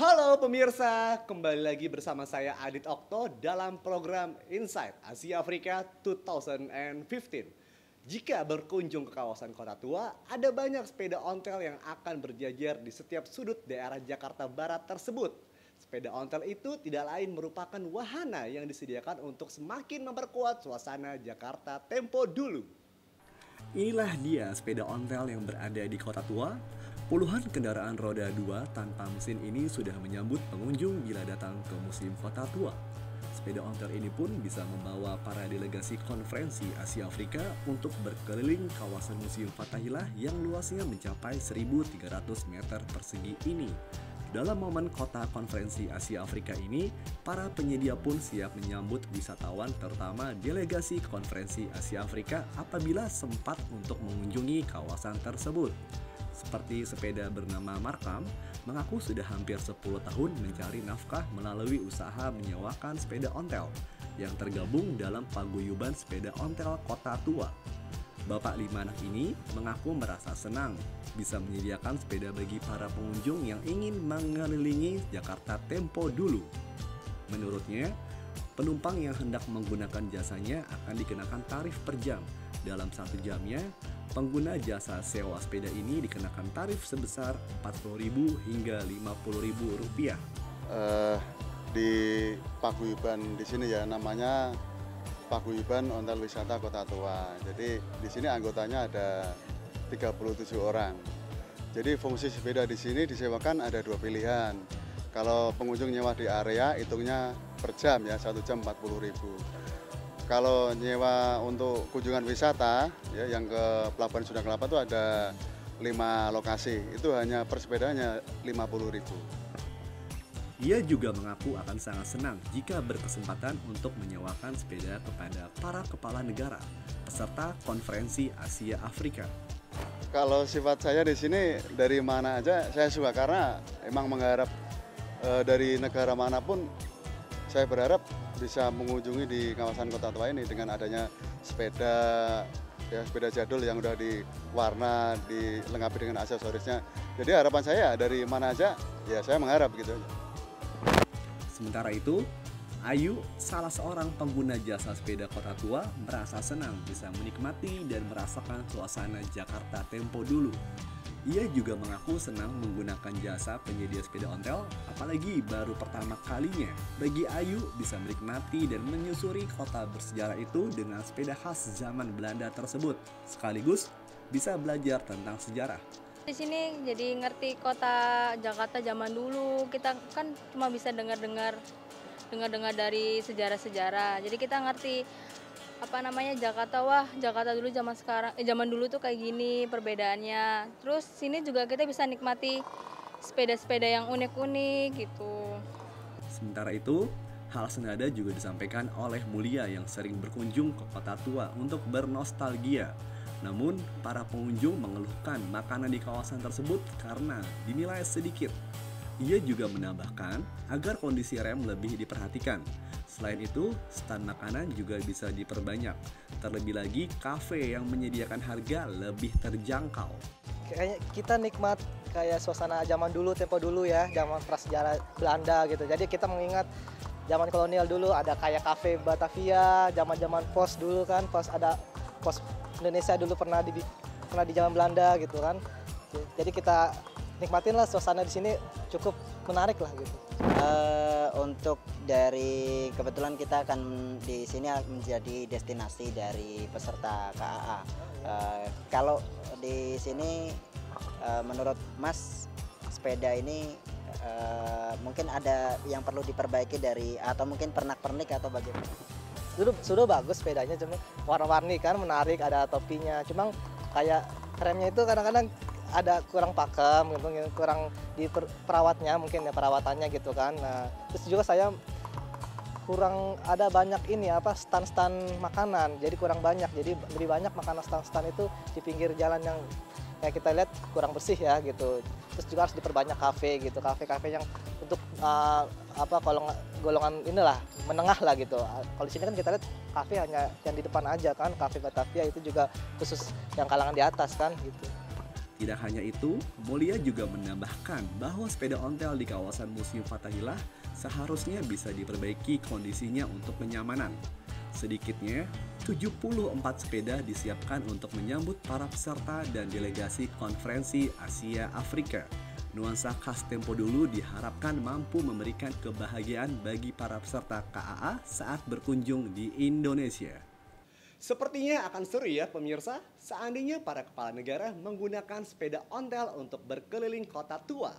Halo pemirsa, kembali lagi bersama saya Adit Okto dalam program Insight Asia Afrika 2015. Jika berkunjung ke kawasan Kota Tua, ada banyak sepeda ontel yang akan berjajar di setiap sudut daerah Jakarta Barat tersebut. Sepeda ontel itu tidak lain merupakan wahana yang disediakan untuk semakin memperkuat suasana Jakarta tempo dulu. Inilah dia sepeda ontel yang berada di Kota Tua. Puluhan kendaraan roda 2 tanpa mesin ini sudah menyambut pengunjung bila datang ke Museum Kota Tua. Sepeda ontel ini pun bisa membawa para delegasi konferensi Asia Afrika untuk berkeliling kawasan Museum Fathahillah yang luasnya mencapai 1.300 meter persegi ini. Dalam momen kota konferensi Asia Afrika ini, para penyedia pun siap menyambut wisatawan terutama delegasi konferensi Asia Afrika apabila sempat untuk mengunjungi kawasan tersebut. Seperti sepeda bernama Markam, mengaku sudah hampir 10 tahun mencari nafkah melalui usaha menyewakan sepeda ontel yang tergabung dalam paguyuban sepeda ontel Kota Tua. Bapak 5 anak ini mengaku merasa senang bisa menyediakan sepeda bagi para pengunjung yang ingin mengelilingi Jakarta tempo dulu. Menurutnya, penumpang yang hendak menggunakan jasanya akan dikenakan tarif per jam. Dalam 1 jamnya, pengguna jasa sewa sepeda ini dikenakan tarif sebesar Rp40.000 hingga Rp50.000. Di paguyuban di sini ya namanya Paguyuban Ontel Wisata Kota Tua. Jadi di sini anggotanya ada 37 orang. Jadi fungsi sepeda di sini disewakan ada 2 pilihan. Kalau pengunjung nyewa di area hitungnya per jam ya, 1 jam Rp40.000. Kalau nyewa untuk kunjungan wisata ya yang ke Pelabuhan Sunda Kelapa itu ada 5 lokasi. Itu hanya per sepedanya Rp50.000. Ia juga mengaku akan sangat senang jika berkesempatan untuk menyewakan sepeda kepada para kepala negara peserta konferensi Asia Afrika. Kalau sifat saya di sini dari mana aja saya suka karena emang mengharap dari negara manapun saya berharap bisa mengunjungi di kawasan Kota Tua ini dengan adanya sepeda ya sepeda jadul yang udah diwarna, dilengkapi dengan aksesorisnya. Jadi harapan saya dari mana aja ya saya mengharap gitu. Sementara itu, Ayu, salah seorang pengguna jasa sepeda Kota Tua, merasa senang bisa menikmati dan merasakan suasana Jakarta tempo dulu. Ia juga mengaku senang menggunakan jasa penyedia sepeda ontel, apalagi baru pertama kalinya bagi Ayu bisa menikmati dan menyusuri kota bersejarah itu dengan sepeda khas zaman Belanda tersebut, sekaligus bisa belajar tentang sejarah. Di sini jadi ngerti kota Jakarta zaman dulu. Kita kan cuma bisa dengar-dengar dari sejarah-sejarah. Jadi kita ngerti Jakarta, wah Jakarta dulu zaman dulu tuh kayak gini perbedaannya. Terus sini juga kita bisa nikmati sepeda-sepeda yang unik-unik gitu. Sementara itu, hal senada juga disampaikan oleh Mulia yang sering berkunjung ke Kota Tua untuk bernostalgia. Namun, para pengunjung mengeluhkan makanan di kawasan tersebut karena dinilai sedikit. Ia juga menambahkan agar kondisi rem lebih diperhatikan. Selain itu, stand makanan juga bisa diperbanyak. Terlebih lagi, kafe yang menyediakan harga lebih terjangkau. Kayaknya kita nikmat kayak suasana zaman dulu, tempo dulu ya, zaman prasejarah Belanda gitu. Jadi kita mengingat zaman kolonial dulu, ada kayak kafe Batavia, zaman-zaman pos dulu kan, pos Indonesia dulu pernah di zaman Belanda gitu kan. Jadi kita nikmatin lah suasana di sini cukup menarik lah gitu. Untuk dari kebetulan kita akan di sini menjadi destinasi dari peserta KAA. Kalau di sini menurut Mas sepeda ini mungkin ada yang perlu diperbaiki atau mungkin pernak-pernik atau bagaimana? Sudah bagus sepedanya, cuma warna-warni kan menarik, ada topinya. Cuma kayak remnya itu kadang-kadang ada kurang pakem gitu, kurang perawatnya mungkin ya perawatannya gitu kan. Nah, terus juga saya kurang ada banyak stand-stand makanan, jadi kurang banyak. Jadi lebih banyak makanan stand-stand itu di pinggir jalan yang kayak kita lihat kurang bersih ya gitu. Terus juga harus diperbanyak kafe gitu, kafe-kafe yang untuk golongan inilah menengah lah gitu. Kalau di sini kan kita lihat kafe hanya yang di depan aja kan, kafe Batavia itu juga khusus yang kalangan di atas kan gitu. Tidak hanya itu, Mulia juga menambahkan bahwa sepeda ontel di kawasan Museum Fathahillah seharusnya bisa diperbaiki kondisinya untuk kenyamanan. Sedikitnya, 74 sepeda disiapkan untuk menyambut para peserta dan delegasi konferensi Asia Afrika. Nuansa khas tempo dulu diharapkan mampu memberikan kebahagiaan bagi para peserta KAA saat berkunjung di Indonesia. Sepertinya akan seru ya pemirsa, seandainya para kepala negara menggunakan sepeda ontel untuk berkeliling kota tua.